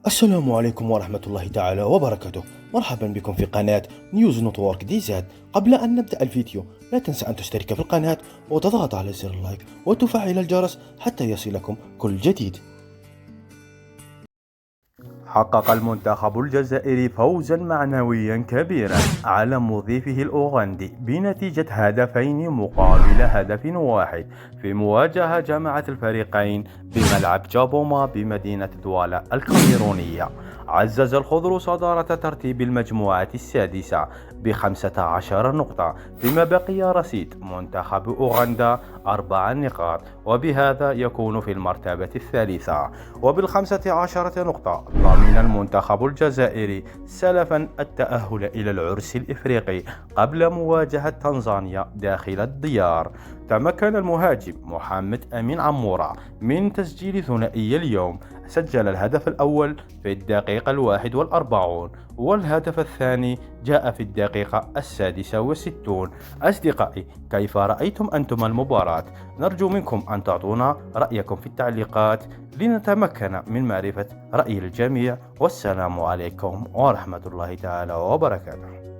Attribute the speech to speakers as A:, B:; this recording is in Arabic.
A: السلام عليكم ورحمة الله تعالى وبركاته. مرحبا بكم في قناة نيوز نتورك دي زاد. قبل أن نبدأ الفيديو لا تنسى أن تشترك في القناة وتضغط على زر اللايك وتفعل الجرس حتى يصلكم كل جديد. حقق المنتخب الجزائري فوزا معنويا كبيرا على مضيفه الأوغندي بنتيجة هدفين مقابل هدف واحد في مواجهة جمعت الفريقين بملعب جابوما بمدينة دوالا الكاميرونية. عزز الخضر صدارة ترتيب المجموعة السادسة ب15 نقطة، فيما بقي رصيد منتخب أوغندا 4 نقاط، وبهذا يكون في المرتبة الثالثة. وبال15 نقطة ضمن المنتخب الجزائري سلفا التأهل إلى العرس الإفريقي قبل مواجهة تنزانيا داخل الديار. تمكن المهاجم محمد أمين عمورة من تسجيل ثنائي اليوم، سجل الهدف الأول في الدقيقة 41 والهدف الثاني جاء في الدقيقة 66. أصدقائي، كيف رأيتم أنتم المباراة؟ نرجو منكم أن تعطونا رأيكم في التعليقات لنتمكن من معرفة رأي الجميع، والسلام عليكم ورحمة الله تعالى وبركاته.